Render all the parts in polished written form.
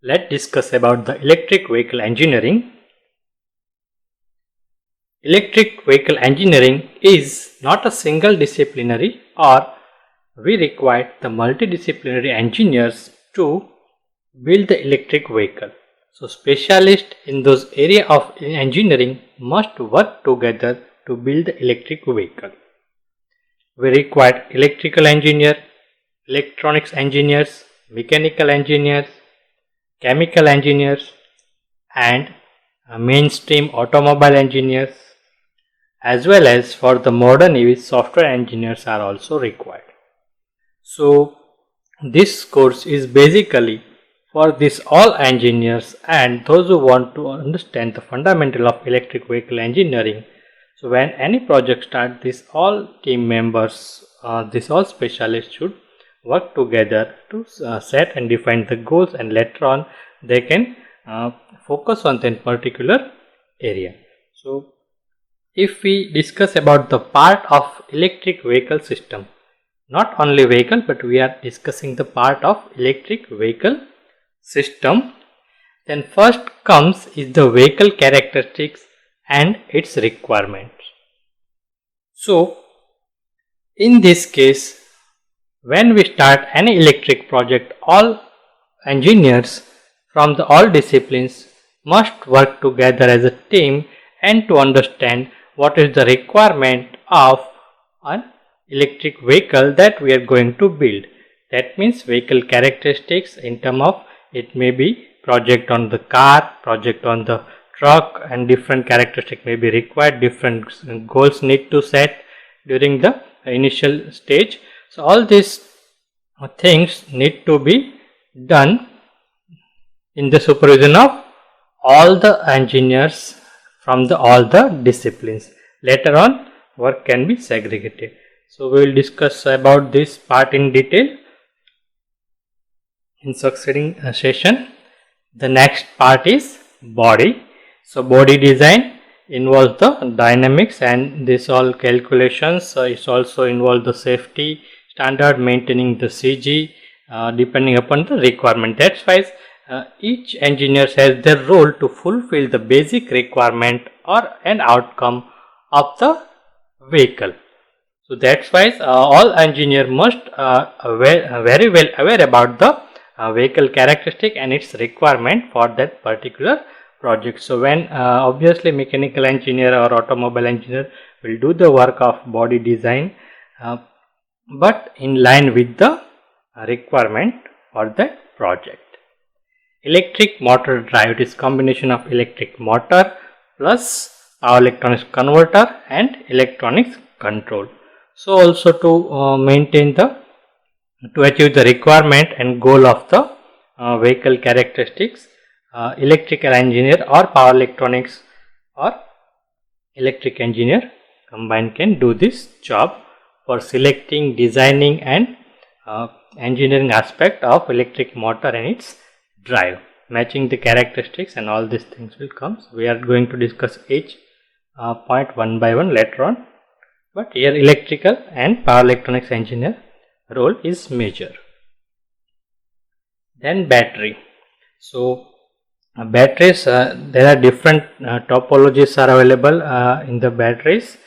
Let's discuss about the electric vehicle engineering. Electric vehicle engineering is not a single disciplinary, or we require the multidisciplinary engineers to build the electric vehicle. So specialists in those areas of engineering must work together to build the electric vehicle. We require electrical engineer, electronics engineers, mechanical engineers, chemical engineers, and mainstream automobile engineers, as well as for the modern EV software engineers are also required. So this course is basically for these all engineers and those who want to understand the fundamental of electric vehicle engineering. So when any project starts, these all team members, these all specialists should work together to set and define the goals, and later on they can focus on that particular area. So if we discuss about the part of electric vehicle system, not only vehicle but we are discussing the part of electric vehicle system, then first comes is the vehicle characteristics and its requirements. So in this case, when we start any electric project, all engineers from the all disciplines must work together as a team and to understand what is the requirement of an electric vehicle that we are going to build. That means vehicle characteristics in terms of it may be project on the car, project on the truck, and different characteristics may be required, different goals need to set during the initial stage. So all these things need to be done in the supervision of all the engineers from all the disciplines. Later on work can be segregated. So we will discuss about this part in detail in succeeding session. The next part is body. So body design involves the dynamics and this all calculations. It also involves the safety standard, maintaining the CG depending upon the requirement. That's why each engineer has their role to fulfill the basic requirement or an outcome of the vehicle. So that's why all engineer must very well aware about the vehicle characteristic and its requirement for that particular project. So when obviously mechanical engineer or automobile engineer will do the work of body design, but in line with the requirement for that project. Electric motor drive is combination of electric motor plus power electronics converter and electronics control. So also to maintain the to achieve the requirement and goal of the vehicle characteristics, electrical engineer or power electronics or electric engineer combined can do this job for selecting, designing and engineering aspect of electric motor and its drive, matching the characteristics, and all these things will come. So we are going to discuss each point one by one later on, but here electrical and power electronics engineer role is major. Then battery. So batteries, there are different topologies are available in the batteries.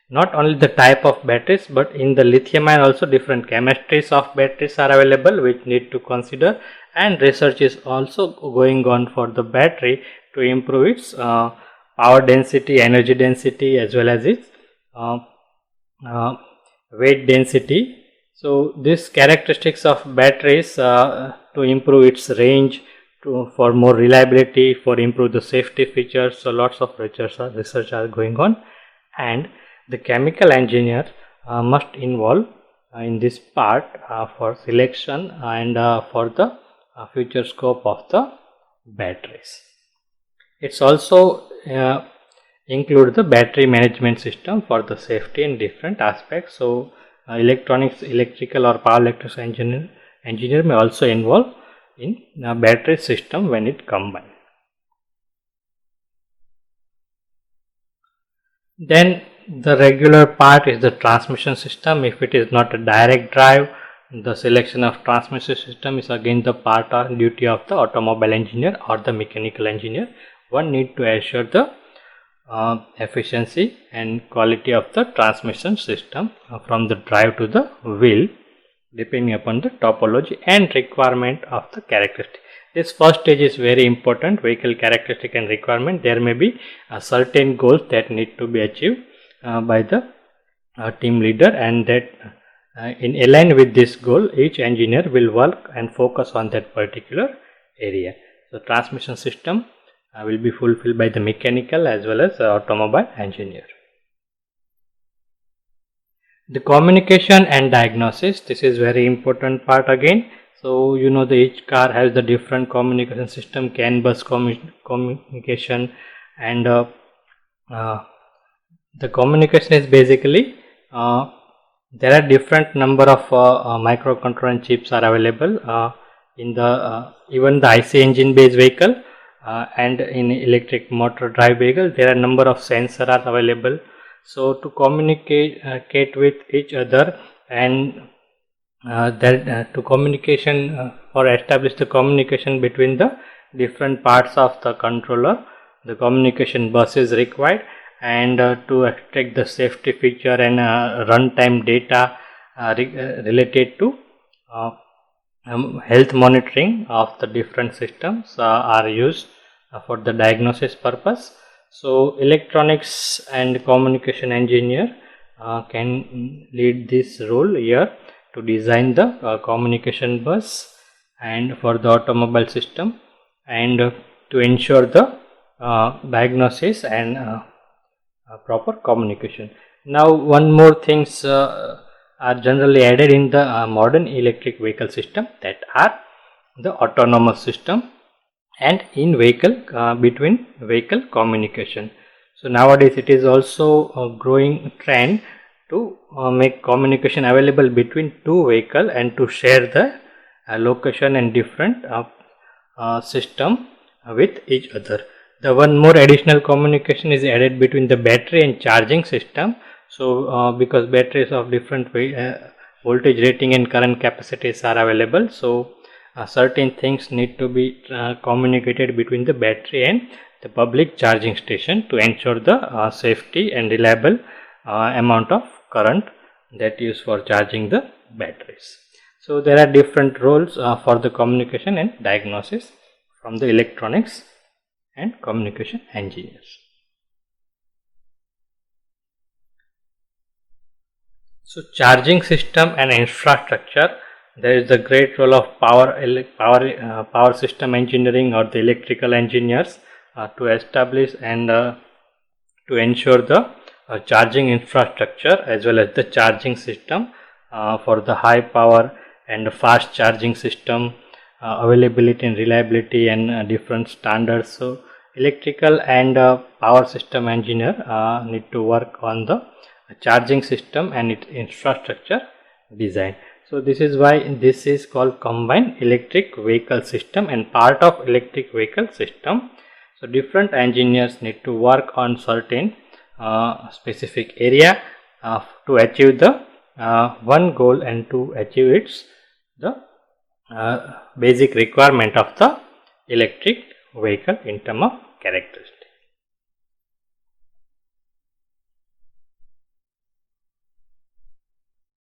Not only the type of batteries, but in the lithium ion also different chemistries of batteries are available which need to consider, and research is also going on for the battery to improve its power density, energy density as well as its weight density. So these characteristics of batteries to improve its range, for more reliability, for improve the safety features. So lots of research are going on, and the chemical engineer must involve in this part for selection and for the future scope of the batteries. It's also include the battery management system for the safety and different aspects. So electronics, electrical or power electronics engineer may also involve in battery system when it combined. Then the regular part is the transmission system. If it is not a direct drive, the selection of transmission system is again the part or duty of the automobile engineer or the mechanical engineer. One need to ensure the efficiency and quality of the transmission system from the drive to the wheel, depending upon the topology and requirement of the characteristic. This first stage is very important, vehicle characteristic and requirement. There may be certain goals that need to be achieved by the team leader, and that in align with this goal, each engineer will work and focus on that particular area. So transmission system will be fulfilled by the mechanical as well as automobile engineer. The communication and diagnosis, this is very important part again. So you know, each car has the different communication system, CAN bus communication, and the communication is basically there are different number of microcontroller and chips are available in the even the IC engine based vehicle and in electric motor drive vehicle. There are number of sensors are available. So to communicate with each other and to communication or establish the communication between the different parts of the controller, the communication bus is required, and to extract the safety feature and runtime data related to health monitoring of the different systems are used for the diagnosis purpose. So electronics and communication engineer can lead this role here to design the communication bus and for the automobile system, and to ensure the diagnosis and proper communication. Now one more things are generally added in the modern electric vehicle system, that are the autonomous system and in vehicle between vehicle communication. So nowadays it is also a growing trend to make communication available between two vehicle and to share the location and different system with each other. The one more additional communication is added between the battery and charging system. So because batteries of different voltage rating and current capacities are available, so certain things need to be communicated between the battery and the public charging station to ensure the safety and reliable amount of current that is for charging the batteries. So there are different roles for the communication and diagnosis from the electronics and communication engineers. So charging system and infrastructure, there is the great role of power system engineering or the electrical engineers to establish and to ensure the charging infrastructure as well as the charging system for the high power and fast charging system availability and reliability and different standards. So electrical and power system engineer need to work on the charging system and its infrastructure design. So this is why this is called combined electric vehicle system and part of electric vehicle system. So different engineers need to work on certain specific area to achieve the one goal and to achieve its the basic requirement of the electric vehicle in terms of characteristics.